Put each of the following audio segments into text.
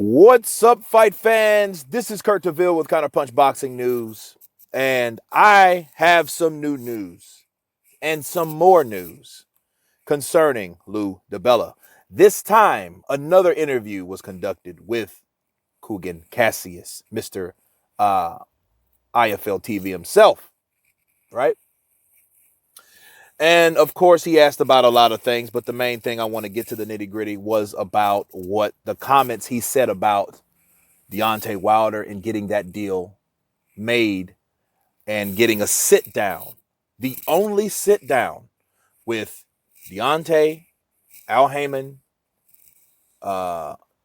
What's up, fight fans? This is Kurt DeVille with Counterpunch Boxing News, and I have some new news and some more news concerning Lou Dibella. This time, another interview was conducted with Kugan Cassius, Mr. IFL TV himself, right? And of course, he asked about a lot of things, but the main thing I want to get to the nitty gritty was about what the comments he said about Deontay Wilder and getting that deal made and getting a sit down, the only sit down with Deontay, Al Heyman,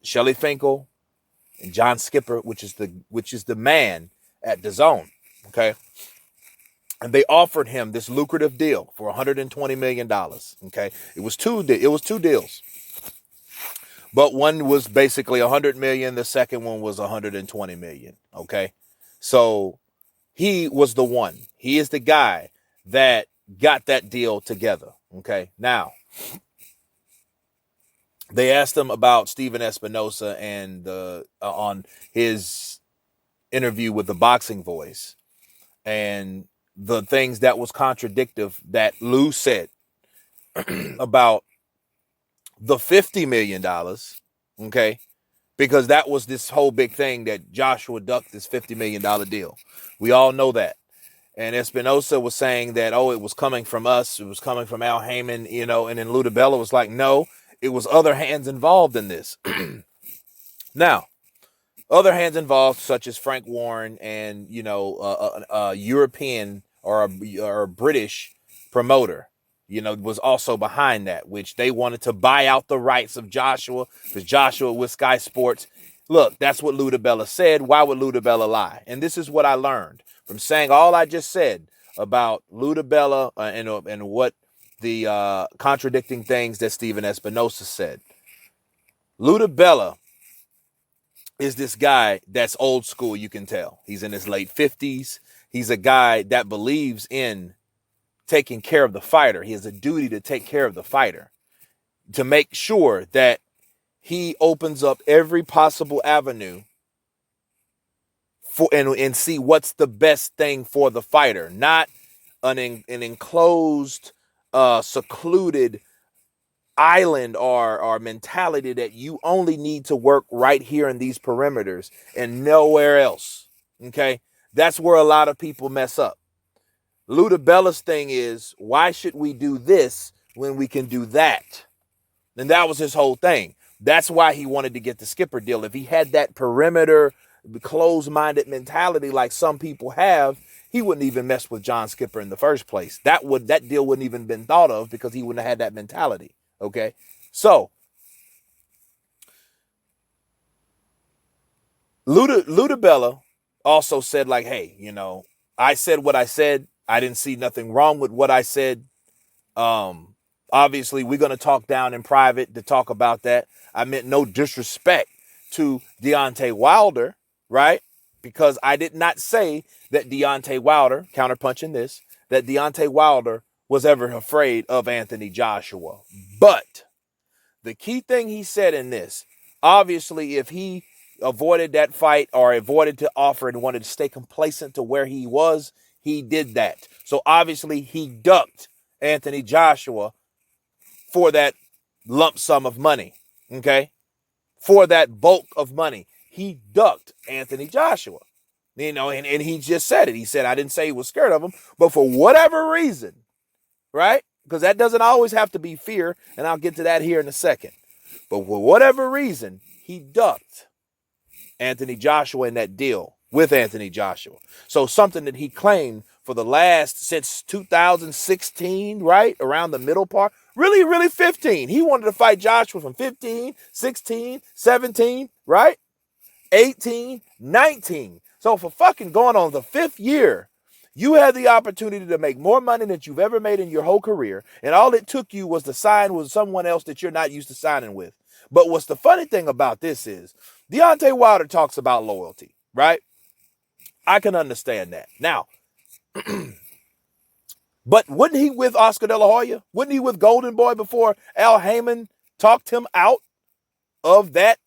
Shelly Finkel, and John Skipper, which is the man at DAZN. Okay. And they offered him this lucrative deal for $120 million. Okay. It was two deals. But one was basically $100 million. The second one was $120 million. Okay. So he was the one. He is the guy that got that deal together. Okay. Now, they asked him about Steven Espinosa and on his interview with the Boxing Voice and the things that was contradictive that Lou said about the $50 million. Okay. Because that was this whole big thing that Joshua ducked this $50 million deal. We all know that. And Espinosa was saying that, it was coming from us. It was coming from Al Heyman, and then Lou Dibella was like, no, it was other hands involved in this. Now, other hands involved, such as Frank Warren and, a European or a British promoter, was also behind that, which they wanted to buy out the rights of Joshua because Joshua with Sky Sports. Look, that's what Lou Dibella said. Why would Lou Dibella lie? And this is what I learned from saying all I just said about Lou Dibella and what the contradicting things that Steven Espinosa said. Lou Dibella is this guy that's old school, you can tell. He's in his late 50s. He's a guy that believes in taking care of the fighter. He has a duty to take care of the fighter, to make sure that he opens up every possible avenue for and see what's the best thing for the fighter, not an enclosed, secluded island or mentality that you only need to work right here in these perimeters and nowhere else. Okay, that's where a lot of people mess up. Lou Dibella's thing is, why should we do this when we can do that? And that was his whole thing. That's why he wanted to get the Skipper deal. If he had that perimeter, closed-minded mentality like some people have, he wouldn't even mess with John Skipper in the first place. That deal wouldn't even been thought of because he wouldn't have had that mentality. Okay, so Lou Dibella also said, like, hey, I said what I said. I didn't see nothing wrong with what I said. Obviously, we're going to talk down in private to talk about that. I meant no disrespect to Deontay Wilder, right? Because I did not say that Deontay Wilder, counterpunching this, that Deontay Wilder was ever afraid of Anthony Joshua. But the key thing he said in this, obviously, if he avoided that fight or avoided to offer and wanted to stay complacent to where he was, he did that. So obviously he ducked Anthony Joshua for that lump sum of money. Okay. For that bulk of money. He ducked Anthony Joshua. And he just said it. He said, I didn't say he was scared of him, but for whatever reason, right? Because that doesn't always have to be fear. And I'll get to that here in a second. But for whatever reason, he ducked Anthony Joshua in that deal with Anthony Joshua. So something that he claimed for the since 2016, right? Around the middle part, really 15. He wanted to fight Joshua from 15, 16, 17, right? 18, 19. So for fucking going on the 5th year, you had the opportunity to make more money than you've ever made in your whole career. And all it took you was to sign with someone else that you're not used to signing with. But what's the funny thing about this is Deontay Wilder talks about loyalty, right? I can understand that. Now, but wasn't he with Oscar De La Hoya? Wasn't he with Golden Boy before Al Heyman talked him out of that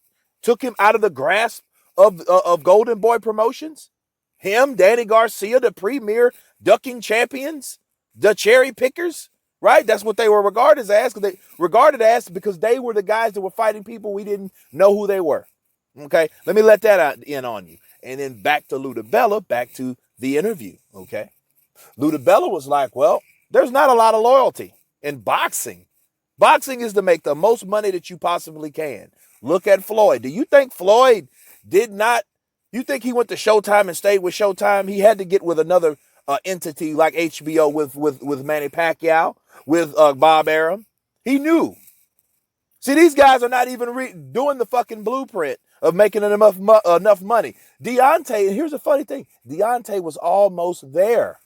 took him out of the grasp of Golden Boy Promotions. Him, Danny Garcia, the premier ducking champions, the cherry pickers, right? That's what they were regarded as. Because they were the guys that were fighting people we didn't know who they were. Okay, let me let that out in on you. And then back to Dibella, back to the interview. Okay, Dibella was like, well, there's not a lot of loyalty in boxing. Boxing is to make the most money that you possibly can. Look at Floyd. Do you think Floyd did not? You think he went to Showtime and stayed with Showtime? He had to get with another entity like HBO with Manny Pacquiao, with Bob Arum. He knew. See, these guys are not even doing the fucking blueprint of making enough money. Deontay, and here's the funny thing, Deontay was almost there.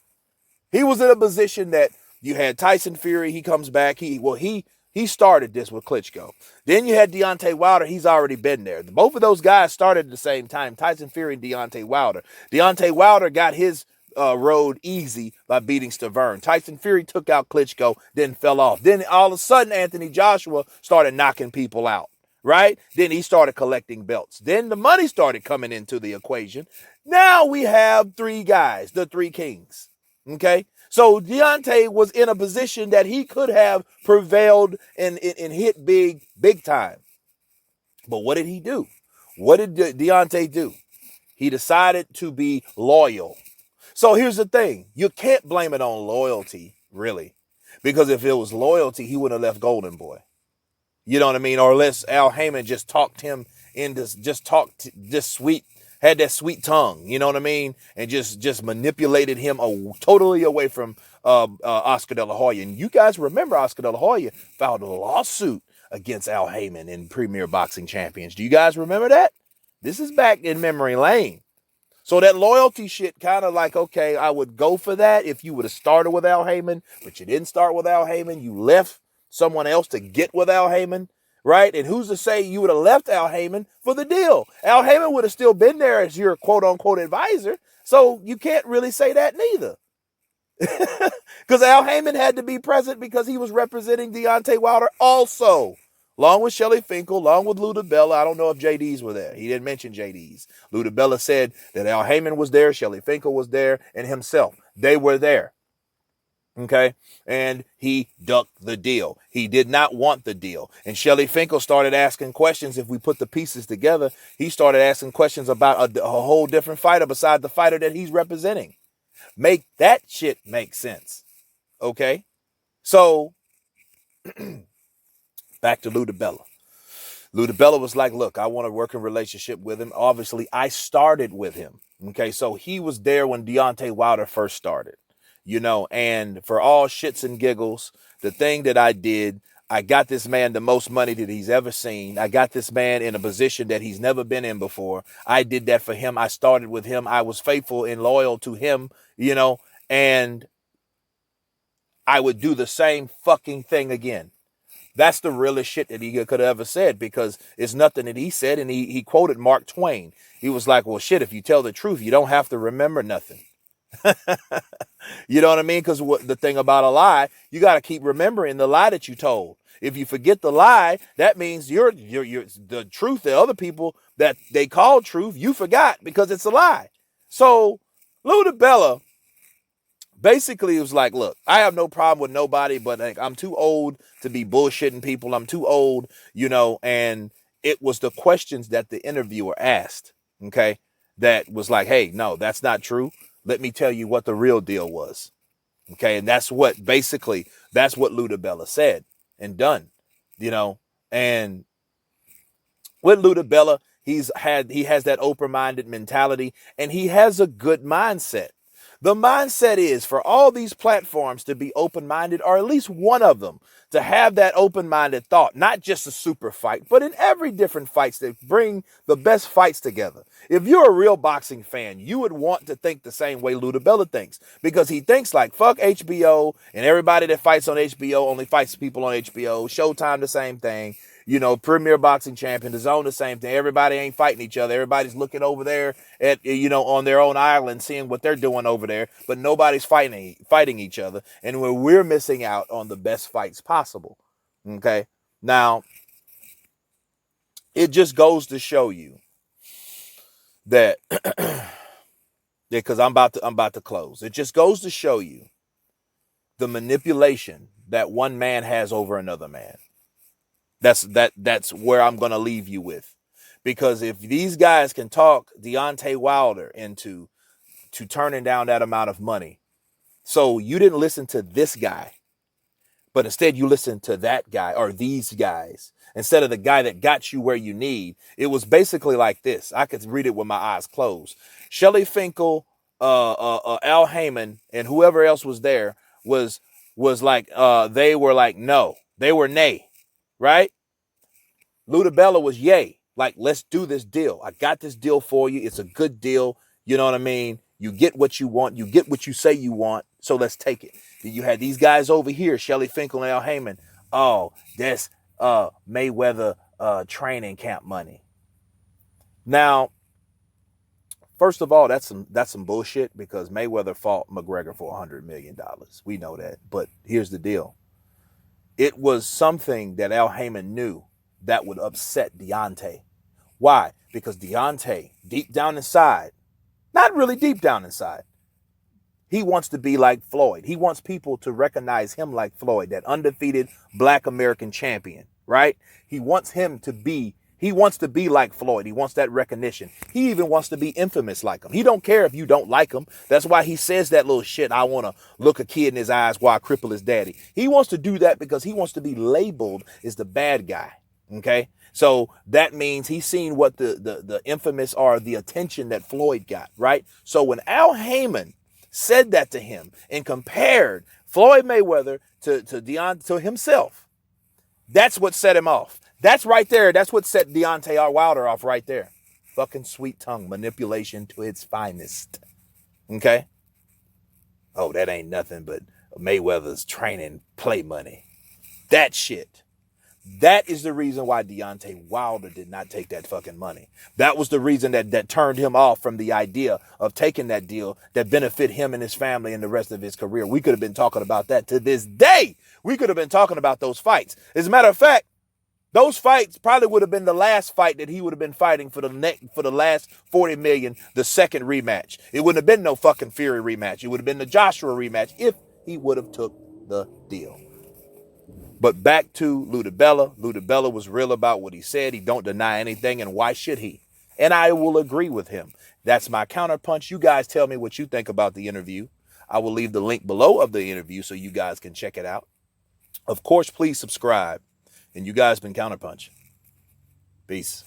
He was in a position that you had Tyson Fury, he comes back, he started this with Klitschko. Then you had Deontay Wilder, he's already been there. Both of those guys started at the same time, Tyson Fury and Deontay Wilder. Deontay Wilder got his road easy by beating Stavern. Tyson Fury took out Klitschko, then fell off. Then all of a sudden, Anthony Joshua started knocking people out, right? Then he started collecting belts. Then the money started coming into the equation. Now we have three guys, the three kings, okay? So Deontay was in a position that he could have prevailed and hit big time. But what did he do? What did Deontay do? He decided to be loyal. So here's the thing. You can't blame it on loyalty, really. Because if it was loyalty, he wouldn't have left Golden Boy. You know what I mean? Or unless Al Heyman just talked him into, had that sweet tongue, you know what I mean? And just manipulated him totally away from Oscar De La Hoya. And you guys remember Oscar De La Hoya filed a lawsuit against Al Heyman in Premier Boxing Champions. Do you guys remember that? This is back in memory lane. So that loyalty shit kind of like, okay, I would go for that if you would have started with Al Heyman, but you didn't start with Al Heyman. You left someone else to get with Al Heyman, right? And who's to say you would have left Al Heyman for the deal? Al Heyman would have still been there as your quote-unquote advisor, so you can't really say that neither. Because Al Heyman had to be present because he was representing Deontay Wilder also. Along with Shelly Finkel, along with Lou Dibella. I don't know if JD's were there. He didn't mention JD's. Lou Dibella said that Al Heyman was there, Shelly Finkel was there, and himself. They were there. Okay? And he ducked the deal. He did not want the deal. And Shelly Finkel started asking questions. If we put the pieces together, he started asking questions about a whole different fighter besides the fighter that he's representing. Make that shit make sense. Okay? So, back to Lou Dibella. Lou Dibella was like, look, I want a working relationship with him. Obviously, I started with him. Okay, so he was there when Deontay Wilder first started. You know, and for all shits and giggles, the thing that I did, I got this man the most money that he's ever seen. I got this man in a position that he's never been in before. I did that for him. I started with him. I was faithful and loyal to him, you know, and I would do the same fucking thing again. That's the realest shit that he could have ever said, because it's nothing that he said. And he quoted Mark Twain. He was like, well, shit, if you tell the truth, you don't have to remember nothing. You know what I mean? Because the thing about a lie, you got to keep remembering the lie that you told. If you forget the lie, that means you're the truth that other people that they call truth, you forgot because it's a lie. So Lou Dibella basically was like, look, I have no problem with nobody, but like, I'm too old to be bullshitting people. I'm too old, you know, and it was the questions that the interviewer asked, okay, that was like, hey, no, that's not true. Let me tell you what the real deal was. Okay, and that's what Lou Dibella said and done, you know. And with Lou Dibella, he has that open-minded mentality, and he has a good mindset. The mindset is for all these platforms to be open-minded, or at least one of them to have that open-minded thought, not just a super fight, but in every different fights that bring the best fights together. If you're a real boxing fan, you would want to think the same way Lou Dibella thinks, because he thinks like, fuck HBO, and everybody that fights on HBO only fights people on HBO. Showtime, the same thing. You know, Premier Boxing Champion, the Zone, the same thing. Everybody ain't fighting each other. Everybody's looking over there at, you know, on their own island, seeing what they're doing over there, but nobody's fighting each other. And we're missing out on the best fights possible. Okay. Now, It just goes to show you that because I'm about to close. It just goes to show you the manipulation that one man has over another man. That's where I'm gonna leave you with. Because if these guys can talk Deontay Wilder into to turning down that amount of money, so you didn't listen to this guy, but instead you listened to that guy or these guys instead of the guy that got you where you need. It was basically like this. I could read it with my eyes closed. Shelley Finkel, Al Heyman, and whoever else was there was like they were like no, they were nay, right? Lou Dibella was yay. Like, let's do this deal. I got this deal for you. It's a good deal. You know what I mean? You get what you want. You get what you say you want. So let's take it. Then you had these guys over here, Shelley Finkel and Al Heyman. Oh, that's Mayweather training camp money. Now, first of all, that's some bullshit because Mayweather fought McGregor for $100 million. We know that. But here's the deal. It was something that Al Heyman knew that would upset Deontay. Why? Because Deontay, deep down inside, not really deep down inside, he wants to be like Floyd. He wants people to recognize him like Floyd, that undefeated Black American champion, right? He wants to be like Floyd. He wants that recognition. He even wants to be infamous like him. He don't care if you don't like him. That's why he says that little shit. I want to look a kid in his eyes while I cripple his daddy. He wants to do that because he wants to be labeled as the bad guy. Okay. So that means he's seen what the infamous are, the attention that Floyd got, right? So when Al Heyman said that to him and compared Floyd Mayweather to himself, that's what set him off. That's right there. That's what set Deontay Wilder off right there. Fucking sweet tongue manipulation to its finest. Okay? Oh, that ain't nothing but Mayweather's training play money. That shit. That is the reason why Deontay Wilder did not take that fucking money. That was the reason that turned him off from the idea of taking that deal that benefit him and his family and the rest of his career. We could have been talking about that to this day. We could have been talking about those fights. As a matter of fact, those fights probably would have been the last fight that he would have been fighting for the last 40 million, the second rematch. It wouldn't have been no fucking Fury rematch. It would have been the Joshua rematch if he would have took the deal. But back to Lou Dibella. Lou Dibella was real about what he said. He don't deny anything, and why should he? And I will agree with him. That's my counterpunch. You guys tell me what you think about the interview. I will leave the link below of the interview so you guys can check it out. Of course, please subscribe. And you guys been Counterpunch. Peace.